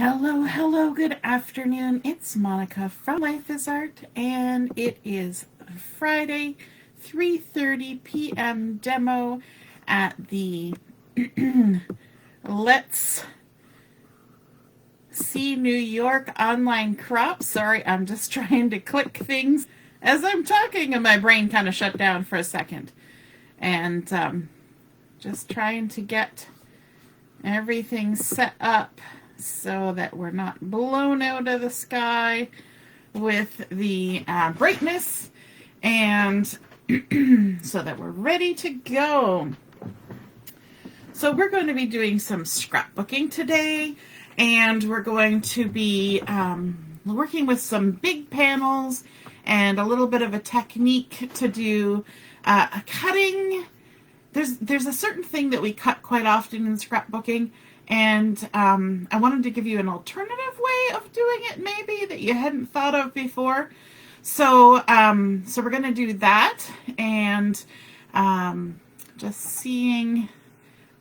Hello, good afternoon. It's Monica from Life is Art, and it is Friday, 3:30 p.m. demo at the Let's See New York online crop. Sorry, I'm just trying to click things as I'm talking, and my brain kind of shut down for a second. And just trying to get everything set up so that we're not blown out of the sky with the brightness, and so that we're ready to go. So we're going to be doing some scrapbooking today, and we're going to be working with some big panels and a little bit of a technique to do cutting. There's a certain thing that we cut quite often in scrapbooking, and I wanted to give you an alternative way of doing it, maybe, that you hadn't thought of before. So we're going to do that, and just seeing,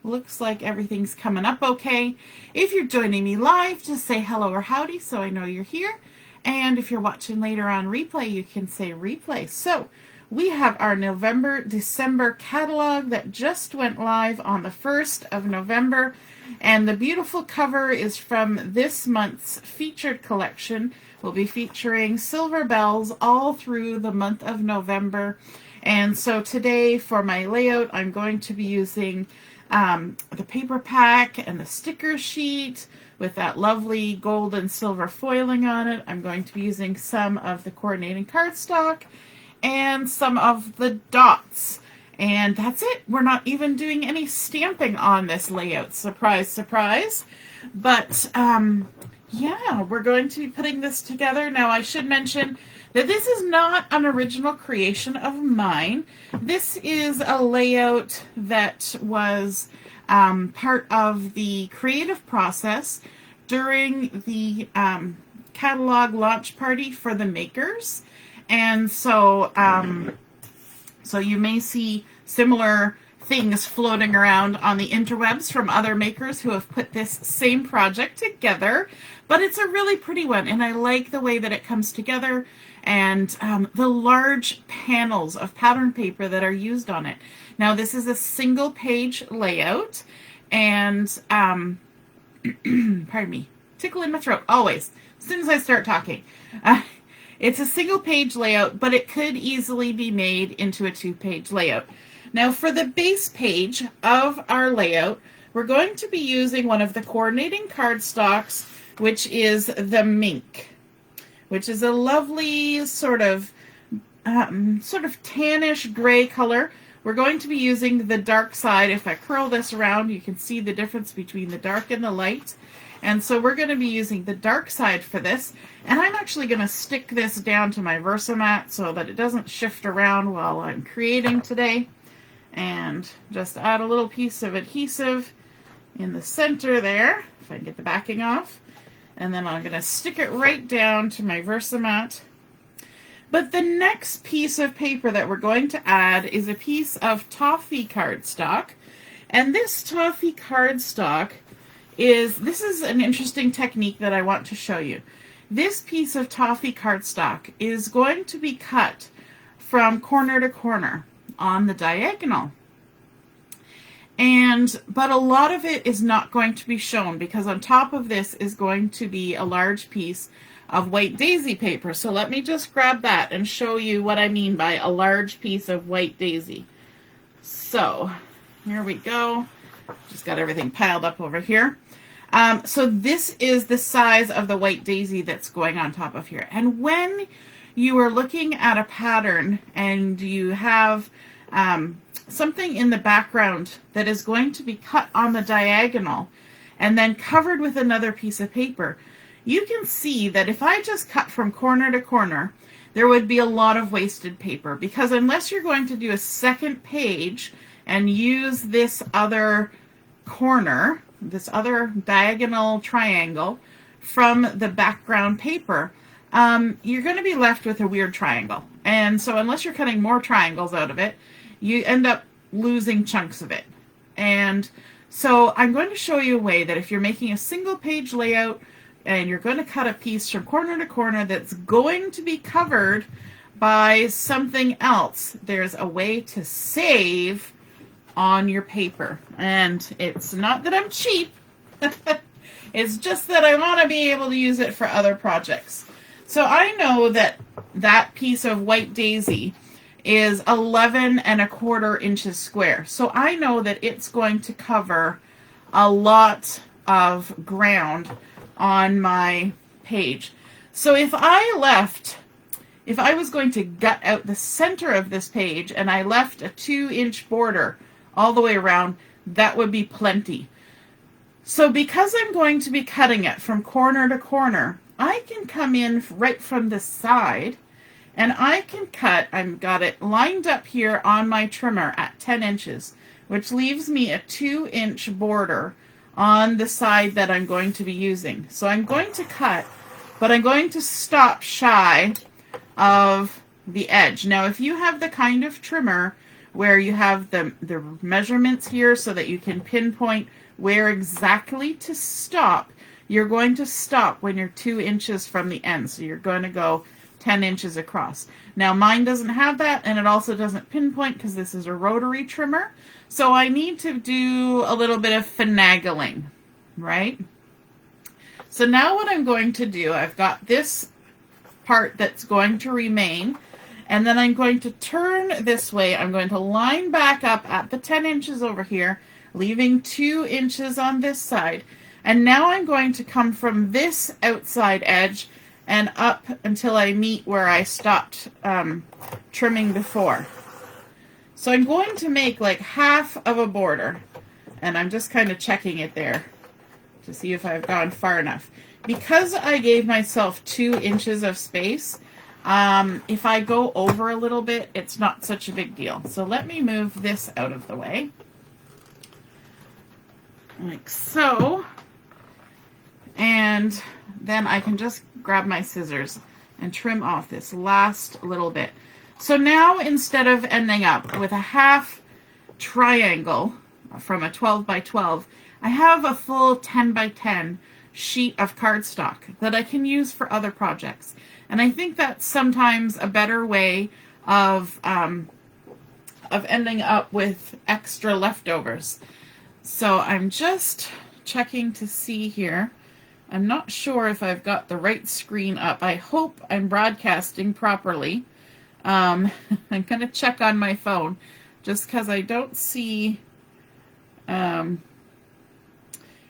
looks like everything's coming up okay. If you're joining me live, just say hello or howdy so I know you're here. And if you're watching later on replay, you can say replay. So we have our November-December catalog that just went live on the 1st of November. And the beautiful cover is from this month's featured collection. We'll be featuring silver bells all through the month of November. And so today for my layout, I'm going to be using the paper pack and the sticker sheet with that lovely gold and silver foiling on it. I'm going to be using some of the coordinating cardstock and some of the dots. And that's it. We're not even doing any stamping on this layout. Surprise, surprise. But yeah, we're going to be putting this together. Now, I should mention that this is not an original creation of mine. This is a layout that was part of the creative process during the catalog launch party for the makers. And so so you may see similar things floating around on the interwebs from other makers who have put this same project together, but it's a really pretty one, and I like the way that it comes together, and the large panels of pattern paper that are used on it. Now, this is a single page layout, and pardon me, tickle in my throat always as soon as I start talking. It's a single page layout, but it could easily be made into a 2-page layout. Now, for the base page of our layout, we're going to be using one of the coordinating cardstocks, which is the Mink, which is a lovely sort of tannish gray color. We're going to be using the dark side. If I curl this around, you can see the difference between the dark and the light. And so we're going to be using the dark side for this. And I'm actually going to stick this down to my Versamat so that it doesn't shift around while I'm creating today. And just add a little piece of adhesive in the center there, if I can get the backing off. And then I'm going to stick it right down to my Versamat. But the next piece of paper that we're going to add is a piece of toffee cardstock. And this toffee cardstock this is an interesting technique that I want to show you. This piece of toffee cardstock is going to be cut from corner to corner on the diagonal. But a lot of it is not going to be shown because on top of this is going to be a large piece of white daisy paper. So let me just grab that and show you what I mean by a large piece of white daisy. So here we go. Just got everything piled up over here. So this is the size of the white daisy that's going on top of here. And when you are looking at a pattern and you have something in the background that is going to be cut on the diagonal and then covered with another piece of paper, you can see that if I just cut from corner to corner, there would be a lot of wasted paper, because unless you're going to do a second page and use this other corner, this other diagonal triangle from the background paper, you're going to be left with a weird triangle. And so unless you're cutting more triangles out of it, you end up losing chunks of it. And so I'm going to show you a way that if you're making a single page layout, and you're going to cut a piece from corner to corner that's going to be covered by something else, there's a way to save on your paper. And it's not that I'm cheap. It's just that I want to be able to use it for other projects. So I know that that piece of white daisy is 11¼ inches square. So I know that it's going to cover a lot of ground on my page. So if I was going to gut out the center of this page and I left a 2-inch border all the way around, that would be plenty. So because I'm going to be cutting it from corner to corner, I can come in right from the side and I can cut, I've got it lined up here on my trimmer at 10 inches, which leaves me a 2-inch border on the side that I'm going to be using. So I'm going to cut, but I'm going to stop shy of the edge. Now, if you have the kind of trimmer where you have the measurements here so that you can pinpoint where exactly to stop, you're going to stop when you're 2 inches from the end. So you're going to go 10 inches across. Now, mine doesn't have that, and it also doesn't pinpoint because this is a rotary trimmer. So I need to do a little bit of finagling, right? So now what I'm going to do, I've got this part that's going to remain, and then I'm going to turn this way. I'm going to line back up at the 10 inches over here, leaving 2 inches on this side. And now I'm going to come from this outside edge and up until I meet where I stopped trimming before. So I'm going to make like half of a border, and I'm just kind of checking it there to see if I've gone far enough. Because I gave myself 2 inches of space, if I go over a little bit, it's not such a big deal. So let me move this out of the way. Like so. And then I can just grab my scissors and trim off this last little bit. So now instead of ending up with a half triangle from a 12 by 12, I have a full 10 by 10 sheet of cardstock that I can use for other projects. And I think that's sometimes a better way of ending up with extra leftovers. So I'm just checking to see here. I'm not sure if I've got the right screen up. I hope I'm broadcasting properly. I'm going to check on my phone just because I don't see...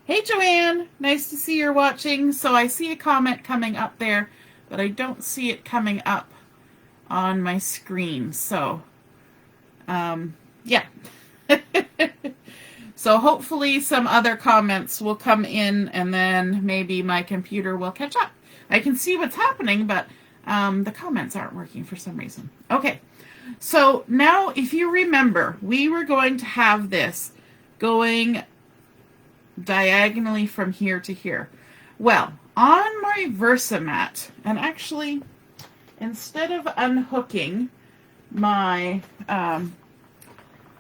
Hey Joanne, nice to see you're watching. So I see a comment coming up there, but I don't see it coming up on my screen. So, yeah. So hopefully some other comments will come in and then maybe my computer will catch up. I can see what's happening, but the comments aren't working for some reason. Okay, so now if you remember, we were going to have this going diagonally from here to here. Well, on my Versamat, and actually instead of unhooking my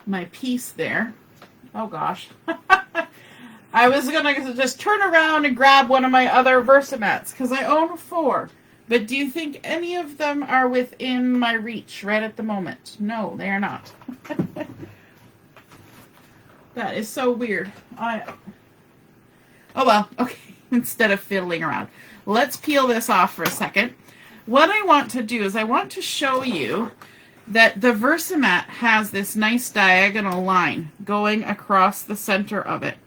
my piece there, oh gosh, I was gonna just turn around and grab one of my other Versamats because I own 4. But do you think any of them are within my reach right at the moment? No, they are not. That is so weird. Oh well, okay, instead of fiddling around. Let's peel this off for a second. What I want to do is I want to show you that the Versamat has this nice diagonal line going across the center of it.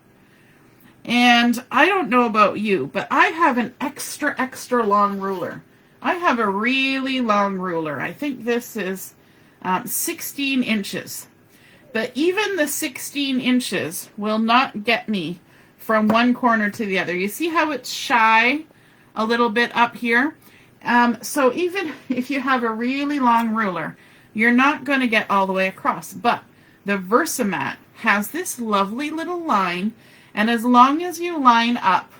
And I don't know about you, but I have an extra long ruler. I have a really long ruler. I think this is 16 inches. But even the 16 inches will not get me from one corner to the other. You see how it's shy a little bit up here? So even if you have a really long ruler, you're not going to get all the way across. But the Versamat has this lovely little line, and as long as you line up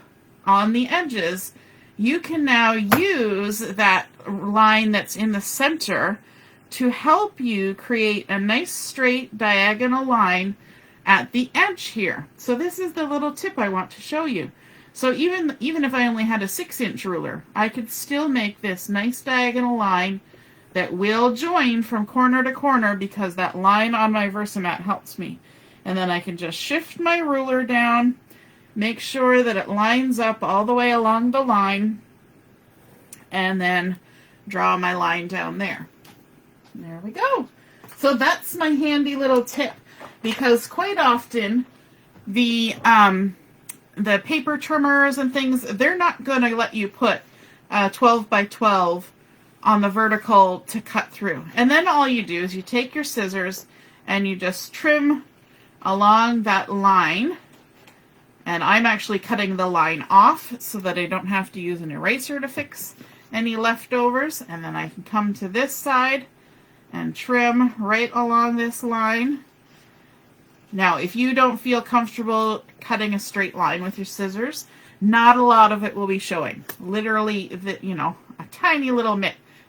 on the edges, you can now use that line that's in the center to help you create a nice straight diagonal line at the edge here. So this is the little tip I want to show you. So even if I only had a 6-inch ruler, I could still make this nice diagonal line that will join from corner to corner because that line on my Versamat helps me. And then I can just shift my ruler down, make sure that it lines up all the way along the line, and then draw my line down there. There we go. So that's my handy little tip, because quite often the paper trimmers and things, they're not going to let you put 12 by 12 on the vertical to cut through. And then all you do is you take your scissors and you just trim along that line. And I'm actually cutting the line off so that I don't have to use an eraser to fix any leftovers. And then I can come to this side and trim right along this line. Now, if you don't feel comfortable cutting a straight line with your scissors, not a lot of it will be showing. Literally, a tiny little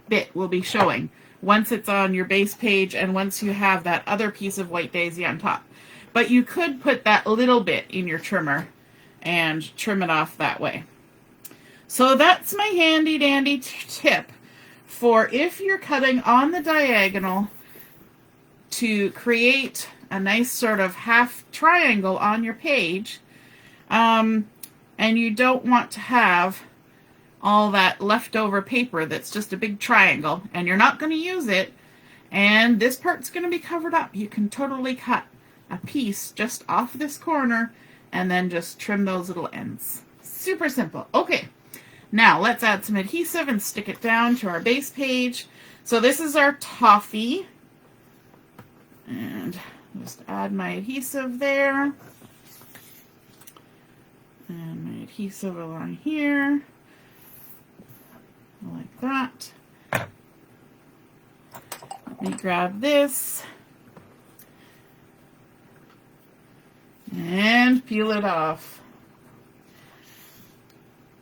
bit will be showing once it's on your base page and once you have that other piece of white daisy on top. But you could put that little bit in your trimmer and trim it off that way. So that's my handy dandy tip for if you're cutting on the diagonal to create a nice sort of half triangle on your page, and you don't want to have all that leftover paper that's just a big triangle and you're not going to use it and this part's going to be covered up. You can totally cut a piece just off this corner and then just trim those little ends. Super simple. Okay, now let's add some adhesive and stick it down to our base page. So this is our toffee, and just add my adhesive there and my adhesive along here like that. Let me grab this and peel it off.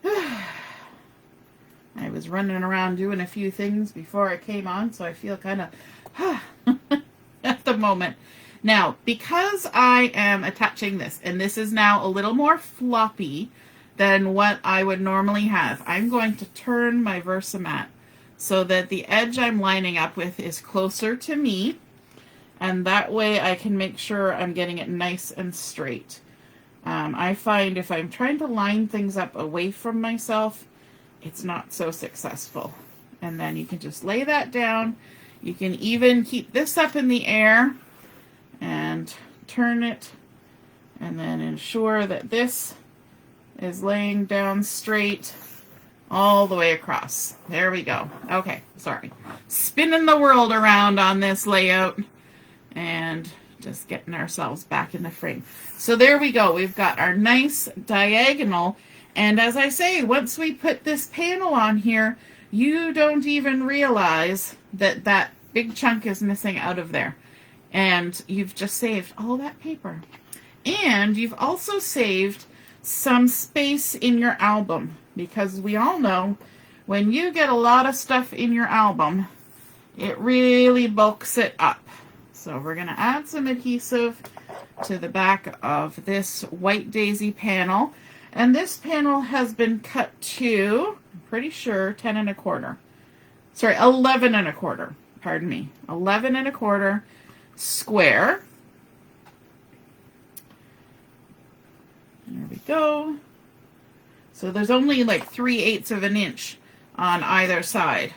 I was running around doing a few things before I came on, so I feel kind of at the moment. Now, because I am attaching this, and this is now a little more floppy than what I would normally have, I'm going to turn my Versamat so that the edge I'm lining up with is closer to me, and that way I can make sure I'm getting it nice and straight. I find if I'm trying to line things up away from myself, it's not so successful. And then you can just lay that down. You can even keep this up in the air and turn it, and then ensure that this is laying down straight all the way across. There we go. Okay, sorry. Spinning the world around on this layout and just getting ourselves back in the frame. So there we go. We've got our nice diagonal. And as I say, once we put this panel on here, you don't even realize that that big chunk is missing out of there. And you've just saved all that paper. And you've also saved some space in your album, because we all know when you get a lot of stuff in your album, it really bulks it up. So we're going to add some adhesive to the back of this white daisy panel. And this panel has been cut to, I'm pretty sure, 10 1/4. Sorry, 11 1/4. Pardon me. 11 1/4 square. There we go. So there's only like 3/8 of an inch on either side.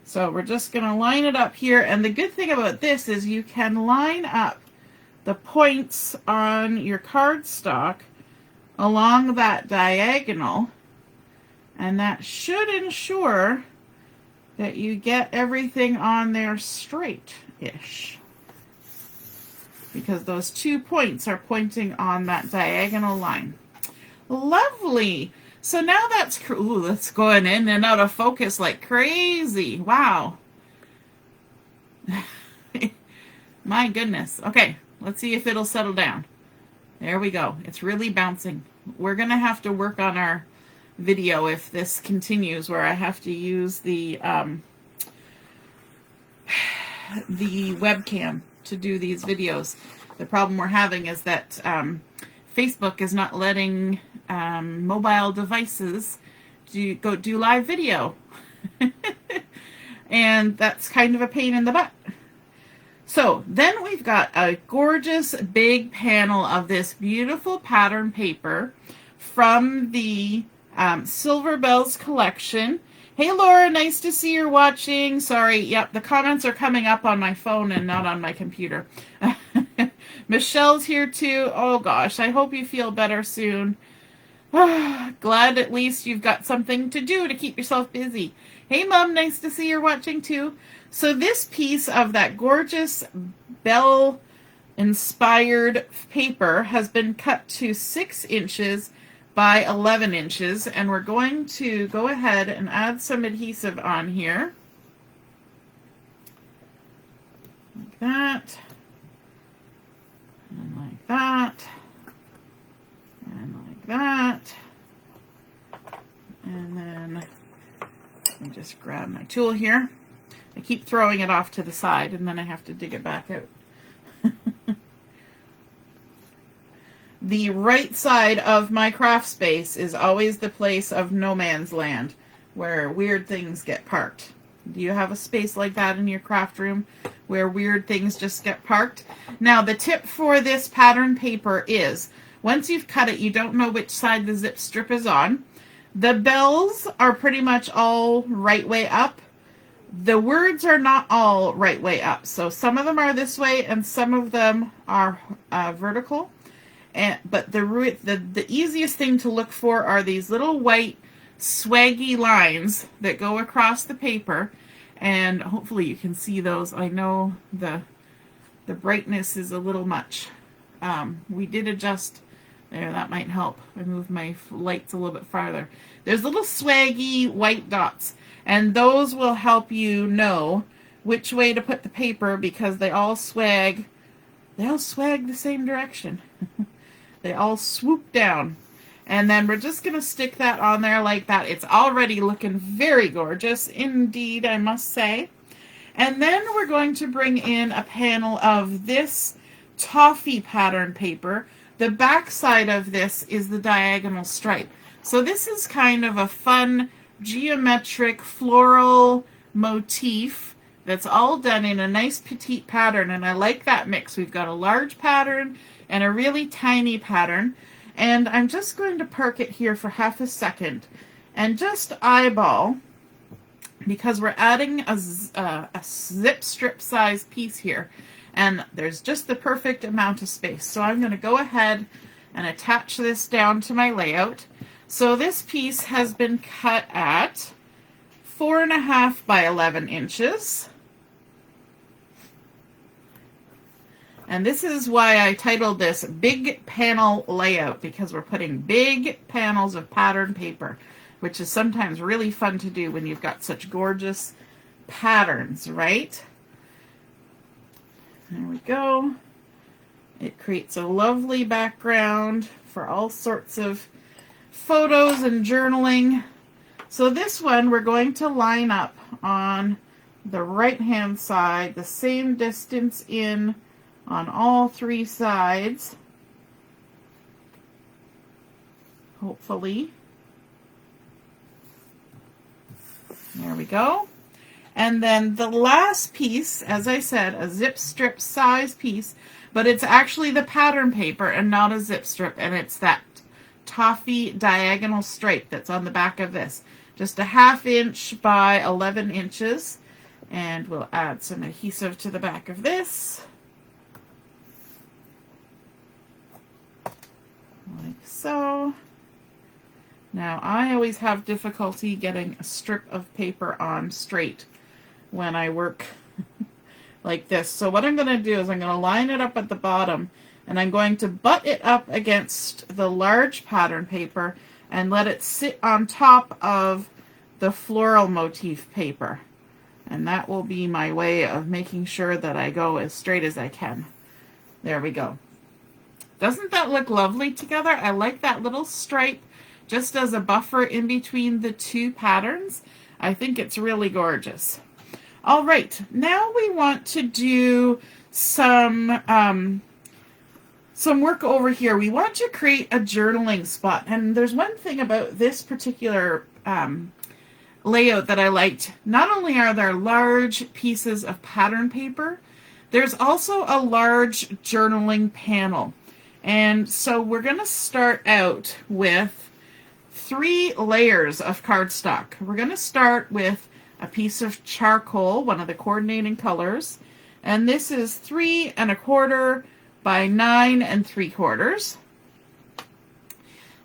So we're just going to line it up here. And the good thing about this is you can line up the points on your cardstock along that diagonal, and that should ensure that you get everything on there straight-ish, because those 2 points are pointing on that diagonal line. Lovely. So now that's ooh, that's going in and out of focus like crazy. Wow. My goodness. Okay, let's see if it'll settle down. There we go. It's really bouncing. We're going to have to work on our video if this continues, where I have to use the webcam to do these videos. The problem we're having is that Facebook is not letting mobile devices do live video. And that's kind of a pain in the butt. So then we've got a gorgeous big panel of this beautiful pattern paper from the Silver Bells collection. Hey Laura, nice to see you're watching. Sorry, yep, the comments are coming up on my phone and not on my computer. Michelle's here too. Oh gosh, I hope you feel better soon. Glad at least you've got something to do to keep yourself busy. Hey Mom, nice to see you're watching too. So this piece of that gorgeous bell inspired paper has been cut to 6 inches by 11 inches, and we're going to go ahead and add some adhesive on here. Like that. And like that. And like that. And then let me just grab my tool here. I keep throwing it off to the side and then I have to dig it back out. The right side of my craft space is always the place of no man's land where weird things get parked. Do you have a space like that in your craft room where weird things just get parked? Now the tip for this pattern paper is once you've cut it, you don't know which side the zip strip is on. The bells are pretty much all right way up. The words are not all right way up. So some of them are this way and some of them are vertical. But the easiest thing to look for are these little white swaggy lines that go across the paper. And hopefully you can see those. I know the brightness is a little much. We did adjust. There, that might help. I moved my lights a little bit farther. There's little swaggy white dots. And those will help you know which way to put the paper because they all swag the same direction. They all swoop down. And then we're just going to stick that on there like that. It's already looking very gorgeous indeed, I must say. And then we're going to bring in a panel of this toffee pattern paper. The back side of this is the diagonal stripe. So this is kind of a fun geometric floral motif that's all done in a nice petite pattern, and I like that mix. We've got a large pattern and a really tiny pattern, and I'm just going to park it here for half a second and just eyeball, because we're adding a zip strip size piece here and there's just the perfect amount of space. So I'm going to go ahead and attach this down to my layout. So this piece has been cut at 4.5 by 11 inches. And this is why I titled this Big Panel Layout, because we're putting big panels of pattern paper, which is sometimes really fun to do when you've got such gorgeous patterns, right? There we go. It creates a lovely background for all sorts of photos and journaling. So this one we're going to line up on the right hand side, the same distance in on all 3 sides, hopefully. There we go. And then the last piece, as I said, a zip strip size piece, but it's actually the pattern paper and not a zip strip, and it's that toffee diagonal stripe that's on the back of this. Just a 1/2 inch by 11 inches. And we'll add some adhesive to the back of this. Like so. Now I always have difficulty getting a strip of paper on straight when I work like this. So what I'm going to do is I'm going to line it up at the bottom, and I'm going to butt it up against the large pattern paper and let it sit on top of the floral motif paper. And that will be my way of making sure that I go as straight as I can. There we go. Doesn't that look lovely together? I like that little stripe just as a buffer in between the 2 patterns. I think it's really gorgeous. All right, now we want to do some some work over here. We want to create a journaling spot. And there's one thing about this particular layout that I liked. Not only are there large pieces of pattern paper, there's also a large journaling panel. And so we're going to start out with 3 layers of cardstock. We're going to start with a piece of charcoal, one of the coordinating colors. And this is 3 1/4 by 9 3/4.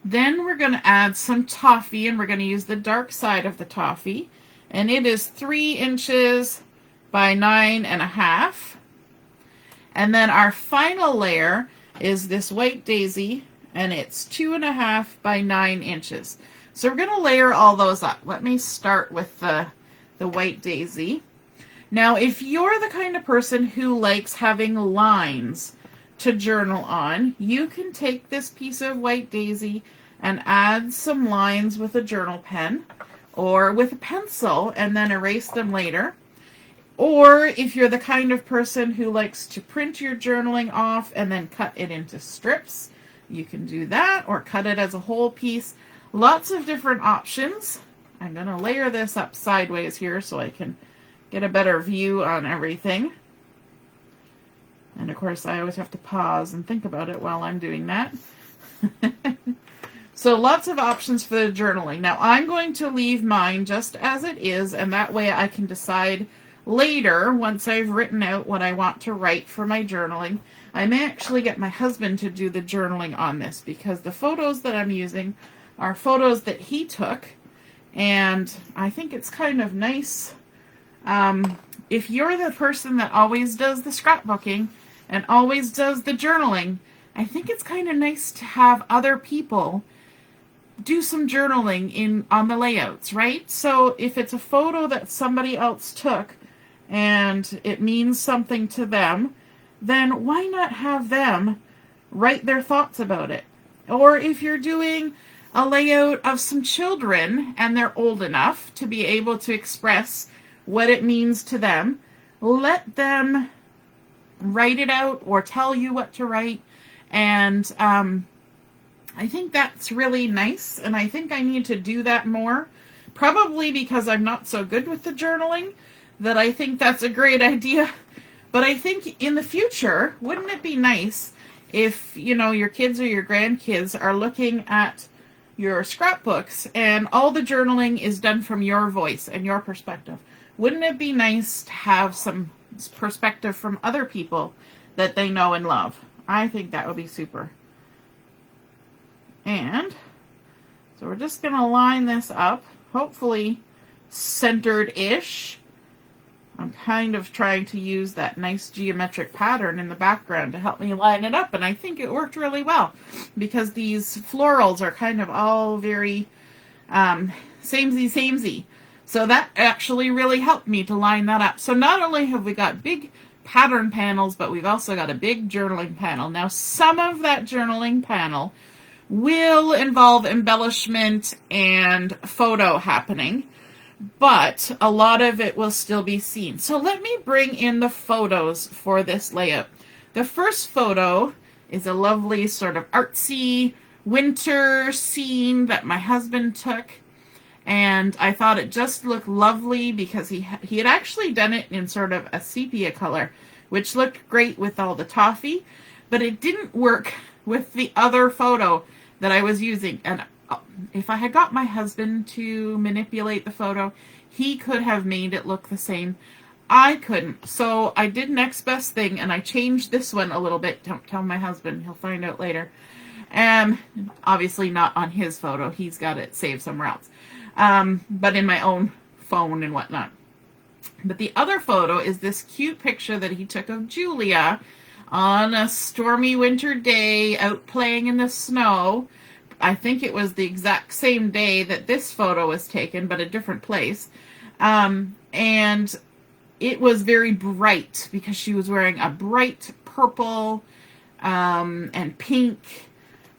Then we're going to add some toffee, and we're going to use the dark side of the toffee. And it is 3 inches by 9 1/2. And then our final layer is this white daisy, and it's 2 1/2 by 9 inches. So we're going to layer all those up. Let me start with the white daisy. Now, if you're the kind of person who likes having lines to journal on, you can take this piece of white daisy and add some lines with a journal pen or with a pencil and then erase them later. Or if you're the kind of person who likes to print your journaling off and then cut it into strips, you can do that, or cut it as a whole piece. Lots of different options. I'm going to layer this up sideways here so I can get a better view on everything. And of course, I always have to pause and think about it while I'm doing that. So lots of options for the journaling. Now I'm going to leave mine just as it is, and that way I can decide later, once I've written out what I want to write for my journaling. I may actually get my husband to do the journaling on this, because the photos that I'm using are photos that he took, and I think it's kind of nice. If you're the person that always does the scrapbooking and always does the journaling, I think it's kind of nice to have other people do some journaling on the layouts, right? So if it's a photo that somebody else took and it means something to them, then why not have them write their thoughts about it? Or if you're doing a layout of some children and they're old enough to be able to express what it means to them, let them write it out or tell you what to write. And I think that's really nice, and I think I need to do that more. Probably because I'm not so good with the journaling, that I think that's a great idea. But I think in the future, wouldn't it be nice if, you know, your kids or your grandkids are looking at your scrapbooks and all the journaling is done from your voice and your perspective? Wouldn't it be nice to have some perspective from other people that they know and love? I think that would be super. And so we're just going to line this up, hopefully centered-ish. I'm kind of trying to use that nice geometric pattern in the background to help me line it up, and I think it worked really well, because these florals are kind of all very samey. So that actually really helped me to line that up. So not only have we got big pattern panels, but we've also got a big journaling panel. Now, some of that journaling panel will involve embellishment and photo happening, but a lot of it will still be seen. So let me bring in the photos for this layout. The first photo is a lovely sort of artsy winter scene that my husband took, and I thought it just looked lovely because he had actually done it in sort of a sepia color, which looked great with all the toffee, but it didn't work with the other photo that I was using. And if I had got my husband to manipulate the photo, he could have made it look the same. I couldn't. So I did next best thing, and I changed this one a little bit. Don't tell my husband, he'll find out later. And obviously not on his photo, he's got it saved somewhere else. But in my own phone and whatnot. But the other photo is this cute picture that he took of Julia on a stormy winter day out playing in the snow. I think it was the exact same day that this photo was taken, but a different place. And it was very bright because she was wearing a bright purple and pink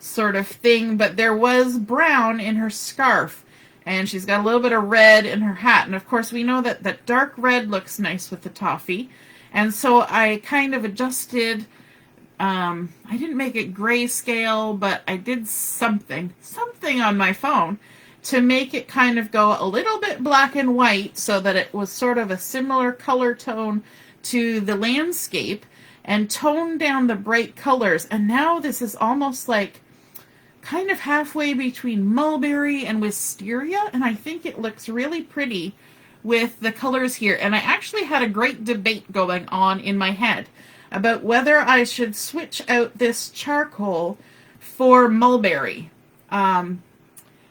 sort of thing, but there was brown in her scarf. And she's got a little bit of red in her hat. And of course, we know that that dark red looks nice with the toffee. And so I kind of adjusted I didn't make it grayscale, but I did something on my phone to make it kind of go a little bit black and white so that it was sort of a similar color tone to the landscape, and tone down the bright colors. And now this is almost like kind of halfway between mulberry and wisteria, and I think it looks really pretty with the colors here. And I actually had a great debate going on in my head about whether I should switch out this charcoal for mulberry. And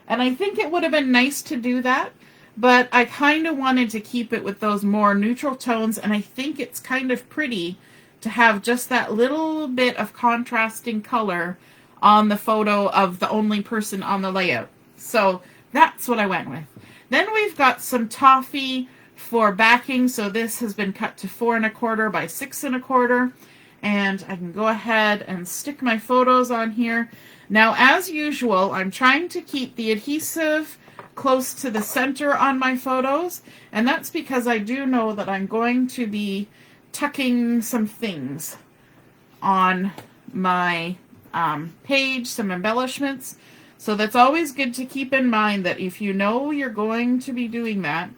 I think it would have been nice to do that, but I kind of wanted to keep it with those more neutral tones, and I think it's kind of pretty to have just that little bit of contrasting color on the photo of the only person on the layout. So that's what I went with. Then we've got some toffee for backing. So this has been cut to 4 1/4 by 6 1/4. And I can go ahead and stick my photos on here. Now, as usual, I'm trying to keep the adhesive close to the center on my photos. And that's because I do know that I'm going to be tucking some things on my page, some embellishments. So that's always good to keep in mind, that if you know you're going to be doing that,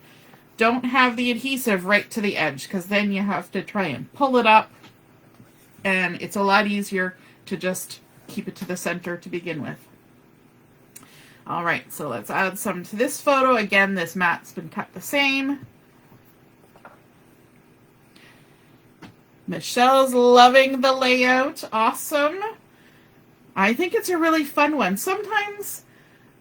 don't have the adhesive right to the edge, because then you have to try and pull it up, and it's a lot easier to just keep it to the center to begin with. All right, so let's add some to this photo. Again, this mat's been cut the same. Michelle's loving the layout. Awesome. I think it's a really fun one. Sometimes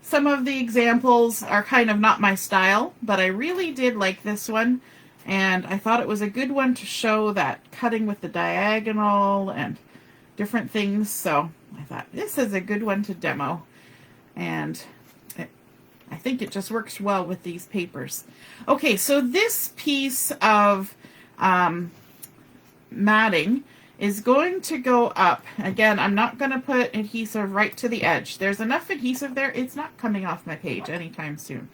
some of the examples are kind of not my style, but I really did like this one, and I thought it was a good one to show that cutting with the diagonal and different things. So I thought this is a good one to demo, and I think it just works well with these papers. Okay, so this piece of matting is going to go up. Again, I'm not going to put adhesive right to the edge. There's enough adhesive there. It's not coming off my page anytime soon.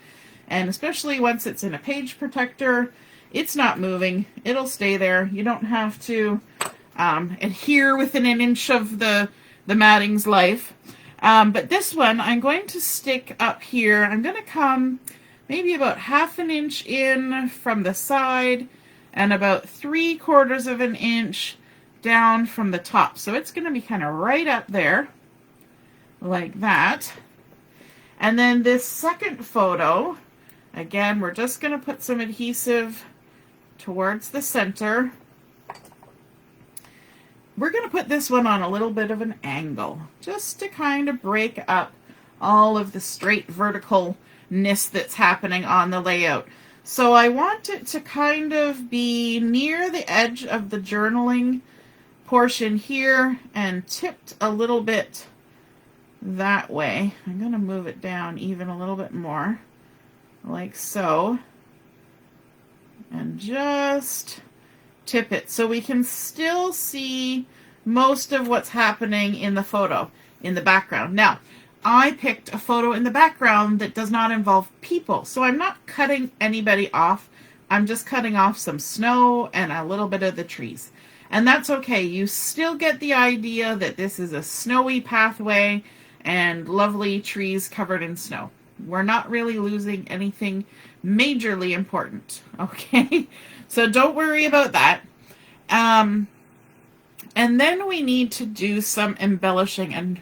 And especially once it's in a page protector, it's not moving. It'll stay there. You don't have to adhere within an inch of the matting's life. But this one, I'm going to stick up here. I'm going to come maybe about 1/2 inch in from the side and about 3/4 of an inch down from the top. So it's going to be kind of right up there like that. And then this second photo, again, we're just going to put some adhesive towards the center. We're going to put this one on a little bit of an angle, just to kind of break up all of the straight verticalness that's happening on the layout. So I want it to kind of be near the edge of the journaling portion here and tipped a little bit that way. I'm going to move it down even a little bit more, like so, and just tip it so we can still see most of what's happening in the photo in the background. Now, I picked a photo in the background that does not involve people, so I'm not cutting anybody off. I'm just cutting off some snow and a little bit of the trees. And that's okay. You still get the idea that this is a snowy pathway and lovely trees covered in snow. We're not really losing anything majorly important, okay? So don't worry about that. And then we need to do some embellishing, and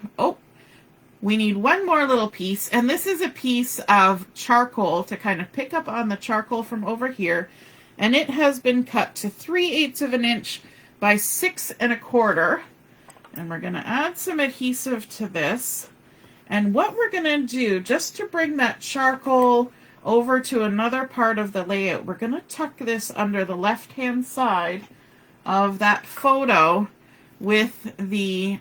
we need one more little piece, and this is a piece of charcoal to kind of pick up on the charcoal from over here, and it has been cut to 3/8 of an inch by 6 1/4, and we're going to add some adhesive to this. And what we're going to do, just to bring that charcoal over to another part of the layout, we're going to tuck this under the left-hand side of that photo with the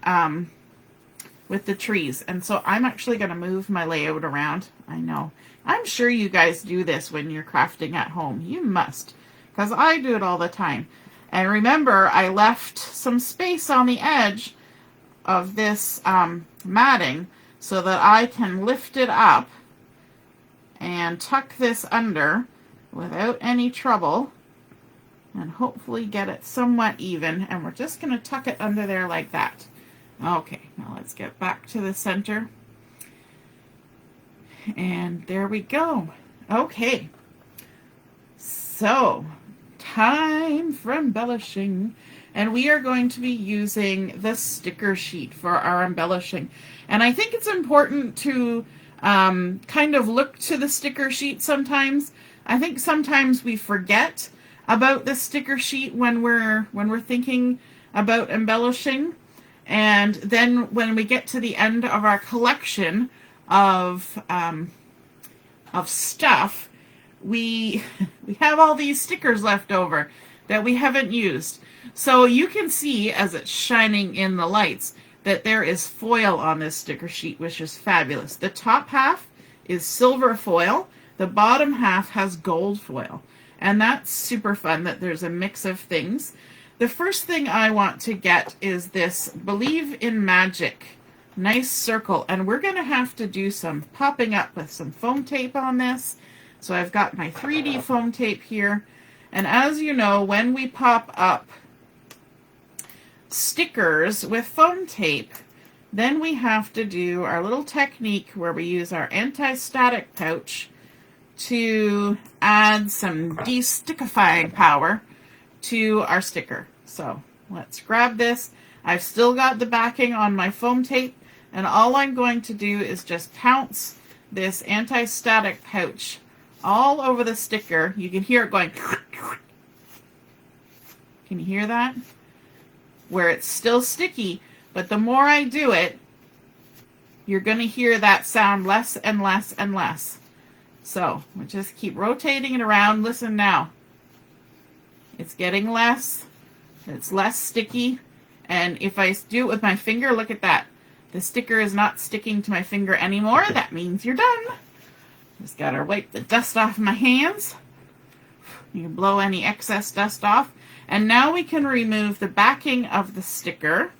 trees. And so I'm actually going to move my layout around. I know. I'm sure you guys do this when you're crafting at home. You must, because I do it all the time. And remember, I left some space on the edge of this matting so that I can lift it up and tuck this under without any trouble. and hopefully get it somewhat even, and we're just going to tuck it under there like that. Okay, now let's get back to the center, and there we go. Okay, so time for embellishing, and we are going to be using the sticker sheet for our embellishing. And I think it's important to kind of look to the sticker sheet sometimes. I think sometimes we forget about the sticker sheet when we're thinking about embellishing, and then when we get to the end of our collection of stuff, we have all these stickers left over that we haven't used. So you can see, as it's shining in the lights, that there is foil on this sticker sheet, which is fabulous. The top half is silver foil, the bottom half has gold foil, and that's super fun that there's a mix of things. The first thing I want to get is this Believe in Magic nice circle, and we're going to have to do some popping up with some foam tape on this. So I've got my 3D foam tape here, and as you know, when we pop up stickers with foam tape, then we have to do our little technique where we use our anti-static pouch to add some de-stickifying power to our sticker. So let's grab this. I've still got the backing on my foam tape, and all I'm going to do is just pounce this anti-static pouch all over the sticker. You can hear it going. Can you hear that? Where it's still sticky, but the more I do it, you're going to hear that sound less and less and less. So we'll just keep rotating it around. Listen now. It's getting less. It's less sticky. And if I do it with my finger, look at that. The sticker is not sticking to my finger anymore. That means you're done. Just got to wipe the dust off my hands. You can blow any excess dust off. And now we can remove the backing of the sticker.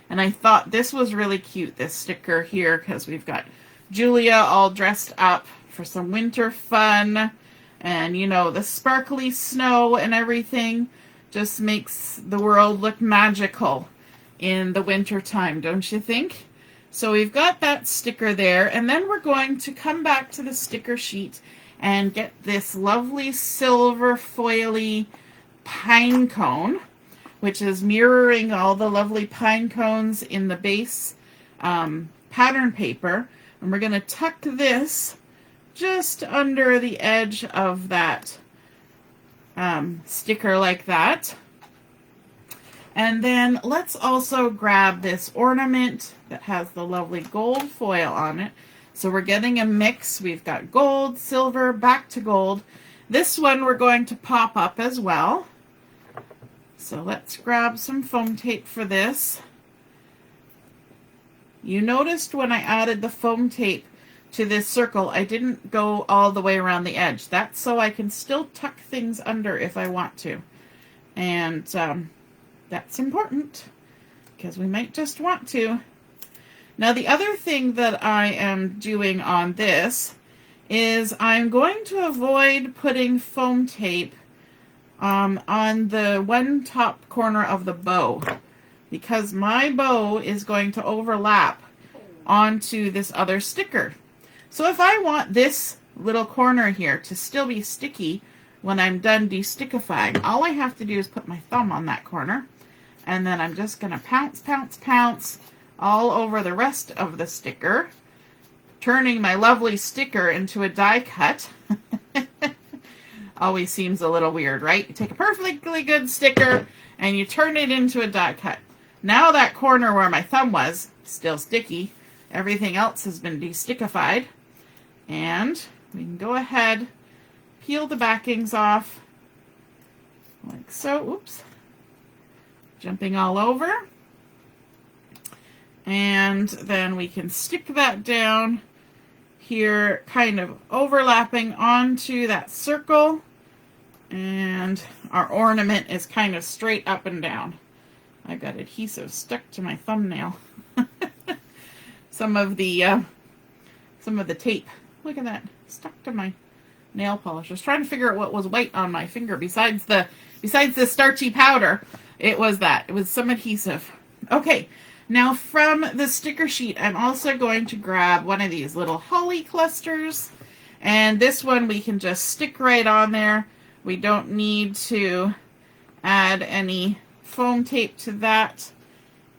And I thought this was really cute, this sticker here, because we've got Julia all dressed up for some winter fun. And, you know, the sparkly snow and everything just makes the world look magical in the winter time, don't you think? So we've got that sticker there, and then we're going to come back to the sticker sheet and get this lovely silver foily pine cone, which is mirroring all the lovely pine cones in the base pattern paper. And we're going to tuck this just under the edge of that sticker like that. And then let's also grab this ornament that has the lovely gold foil on it. So we're getting a mix. We've got gold, silver, back to gold. This one we're going to pop up as well. So let's grab some foam tape for this. You noticed when I added the foam tape to this circle, I didn't go all the way around the edge. That's so I can still tuck things under if I want to. And that's important because we might just want to. Now the other thing that I am doing on this is I'm going to avoid putting foam tape on the one top corner of the bow, because my bow is going to overlap onto this other sticker. So if I want this little corner here to still be sticky when I'm done de-stickifying, all I have to do is put my thumb on that corner, and then I'm just going to pounce, pounce, pounce all over the rest of the sticker, turning my lovely sticker into a die cut. Always seems a little weird, right? You take a perfectly good sticker and you turn it into a die cut. Now that corner where my thumb was, still sticky. Everything else has been de-stickified. And we can go ahead, peel the backings off, like so. Oops. Jumping all over. And then we can stick that down here, kind of overlapping onto that circle. And our ornament is kind of straight up and down. I got adhesive stuck to my thumbnail. Some of the tape. Look at that, stuck to my nail polish. I was trying to figure out what was white on my finger besides the starchy powder. It was that. It was some adhesive. Okay, now from the sticker sheet, I'm also going to grab one of these little holly clusters. And this one we can just stick right on there. We don't need to add any foam tape to that.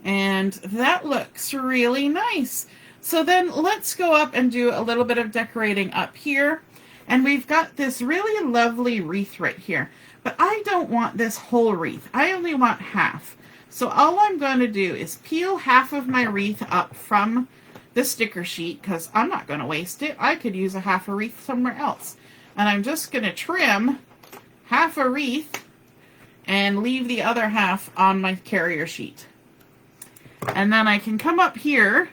And that looks really nice. So then let's go up and do a little bit of decorating up here. And we've got this really lovely wreath right here. But I don't want this whole wreath. I only want half. So all I'm going to do is peel half of my wreath up from the sticker sheet because I'm not going to waste it. I could use a half a wreath somewhere else. And I'm just going to trim half a wreath and leave the other half on my carrier sheet. And then I can come up here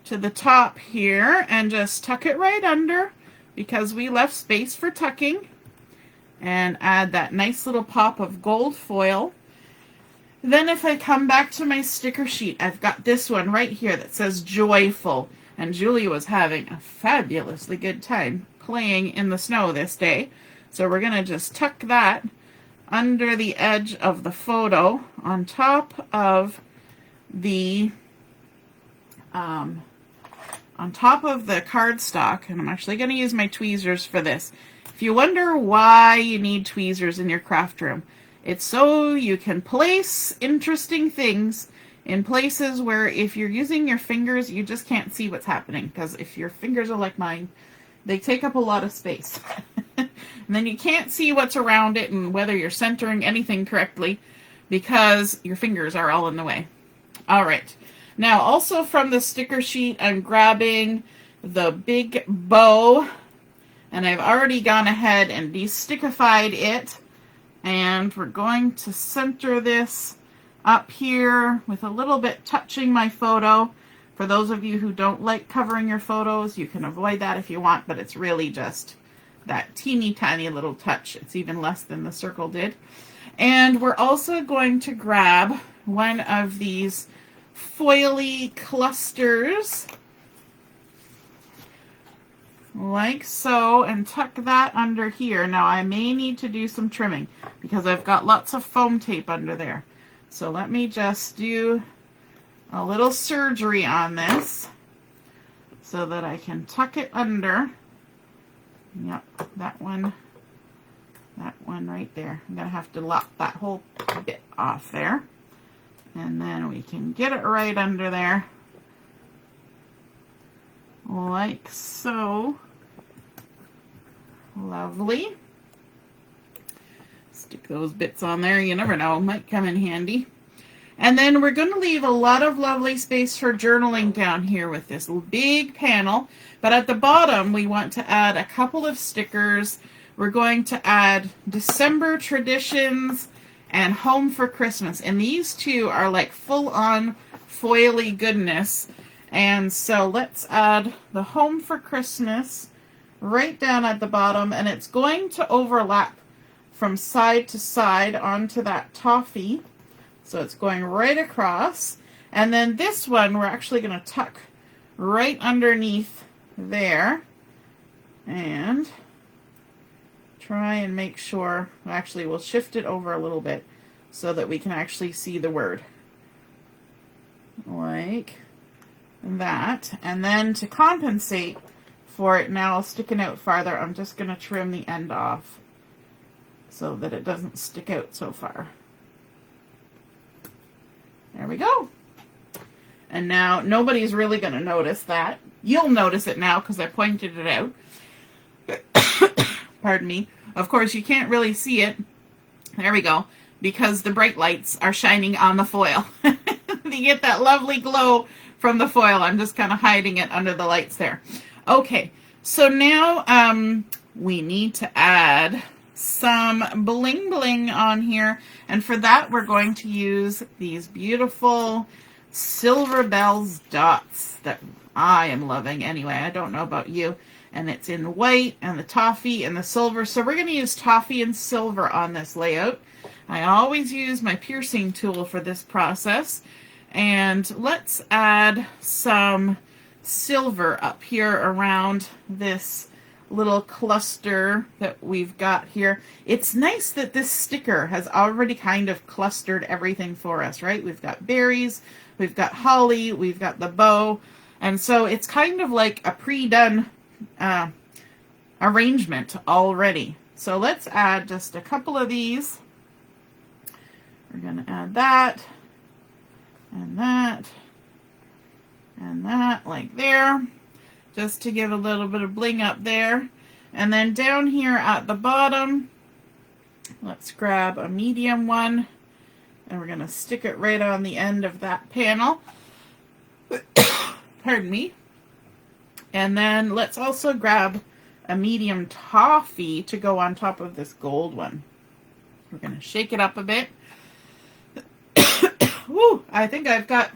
to the top here and just tuck it right under because we left space for tucking, and add that nice little pop of gold foil. Then if I come back to my sticker sheet, I've got this one right here that says joyful, and Julie was having a fabulously good time playing in the snow this day. So we're going to just tuck that under the edge of the photo on top of the cardstock, and I'm actually going to use my tweezers for this. If you wonder why you need tweezers in your craft room, it's so you can place interesting things in places where if you're using your fingers, you just can't see what's happening, because if your fingers are like mine, they take up a lot of space. And then you can't see what's around it and whether you're centering anything correctly because your fingers are all in the way. All right. Now, also from the sticker sheet, I'm grabbing the big bow, and I've already gone ahead and de-stickified it, and we're going to center this up here with a little bit touching my photo. For those of you who don't like covering your photos, you can avoid that if you want, but it's really just that teeny tiny little touch. It's even less than the circle did. And we're also going to grab one of these foily clusters like so and tuck that under here. Now I may need to do some trimming because I've got lots of foam tape under there. So let me just do a little surgery on this so that I can tuck it under. Yep, that one right there. I'm going to have to lop that whole bit off there. And then we can get it right under there. Like so. Lovely. Stick those bits on there. You never know, might come in handy. And then we're going to leave a lot of lovely space for journaling down here with this big panel. But at the bottom, we want to add a couple of stickers. We're going to add December traditions and home for Christmas. And these two are like full-on foily goodness. And so let's add the home for Christmas right down at the bottom. And it's going to overlap from side to side onto that toffee. So it's going right across. And then this one we're actually going to tuck right underneath there. And try and make sure, actually we'll shift it over a little bit so that we can actually see the word. Like that. And then to compensate for it now sticking out farther, I'm just going to trim the end off so that it doesn't stick out so far. There we go. And now nobody's really going to notice that. You'll notice it now because I pointed it out. Pardon me. Of course, you can't really see it. There we go. Because the bright lights are shining on the foil. You get that lovely glow from the foil. I'm just kind of hiding it under the lights there. Okay, so now we need to add some bling bling on here. And for that, we're going to use these beautiful Silver Bells dots that I am loving anyway. I don't know about you. And it's in white and the toffee and the silver. So we're going to use toffee and silver on this layout. I always use my piercing tool for this process. And let's add some silver up here around this little cluster that we've got here. It's nice that this sticker has already kind of clustered everything for us, right? We've got berries, we've got holly, we've got the bow, and so it's kind of like a pre-done arrangement already. So let's add just a couple of these. We're going to add that, and that, and that, like there, just to give a little bit of bling up there. And then down here at the bottom, let's grab a medium one, and we're going to stick it right on the end of that panel. Pardon me. And then let's also grab a medium toffee to go on top of this gold one. We're going to shake it up a bit. Woo, I think I've got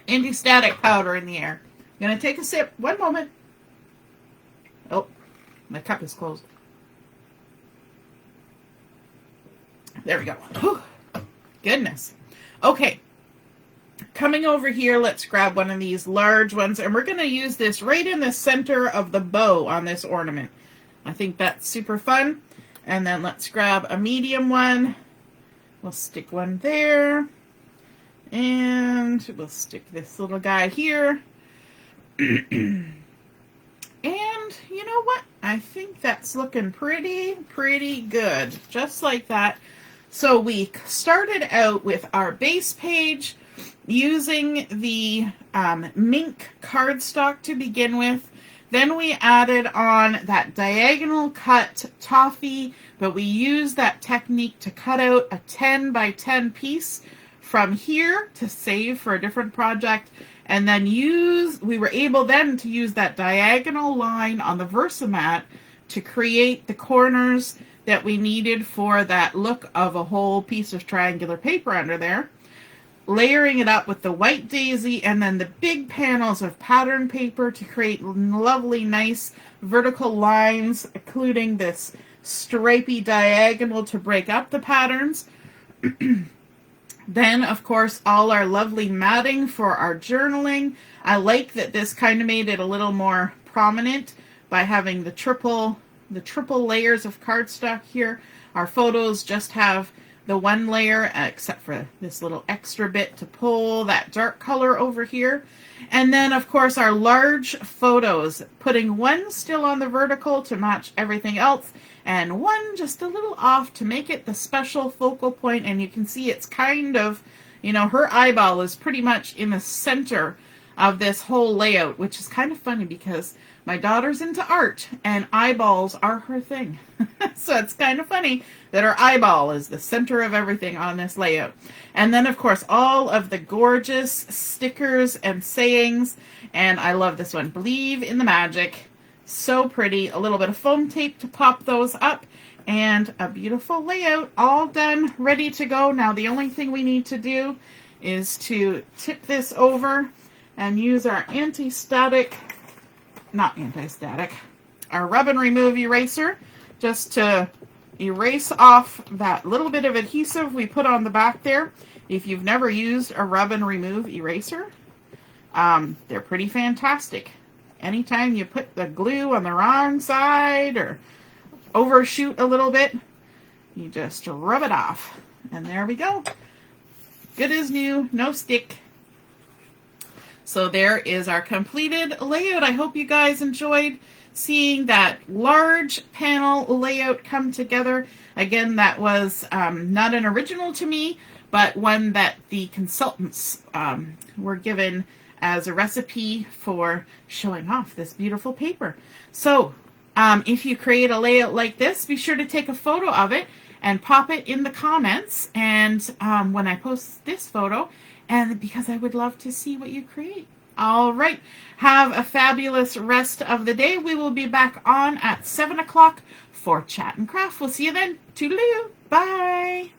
anti-static powder in the air. I'm going to take a sip. One moment. Oh, my cup is closed. There we go. Whew. Goodness. Okay. Coming over here, let's grab one of these large ones, and we're going to use this right in the center of the bow on this ornament. I think that's super fun. And then let's grab a medium one. We'll stick one there. And we'll stick this little guy here. And you know what? I think that's looking pretty good. Just like that. So we started out with our base page using the mink cardstock to begin with. Then we added on that diagonal cut toffee, but we used that technique to cut out a 10 by 10 piece from here to save for a different project. And then we were able then to use that diagonal line on the Versamat to create the corners that we needed for that look of a whole piece of triangular paper under there. Layering it up with the white daisy and then the big panels of pattern paper to create lovely, nice vertical lines, including this stripy diagonal to break up the patterns. Then, of course, all our lovely matting for our journaling. I like that this kind of made it a little more prominent by having the triple layers of cardstock here. Our photos just have the one layer, except for this little extra bit to pull that dark color over here. And then, of course, our large photos, putting one still on the vertical to match everything else, and one just a little off to make it the special focal point. And you can see it's kind of, you know, her eyeball is pretty much in the center of this whole layout, which is kind of funny because my daughter's into art and eyeballs are her thing. So it's kind of funny that her eyeball is the center of everything on this layout. And then, of course, all of the gorgeous stickers and sayings. And I love this one, Believe in the Magic. So pretty. A little bit of foam tape to pop those up. And a beautiful layout, all done, ready to go. Now the only thing we need to do is to tip this over and use our our rub and remove eraser, just to erase off that little bit of adhesive we put on the back there. If you've never used a rub and remove eraser, they're pretty fantastic. Anytime you put the glue on the wrong side or overshoot a little bit, you just rub it off. And there we go. Good as new, no stick. So there is our completed layout. I hope you guys enjoyed seeing that large panel layout come together. Again, that was not an original to me, but one that the consultants were given as a recipe for showing off this beautiful paper. So if you create a layout like this, be sure to take a photo of it and pop it in the comments. And when I post this photo, and because I would love to see what you create. All right. Have a fabulous rest of the day. We will be back on at 7 o'clock for Chat and Craft. We'll see you then. Toodaloo. Bye.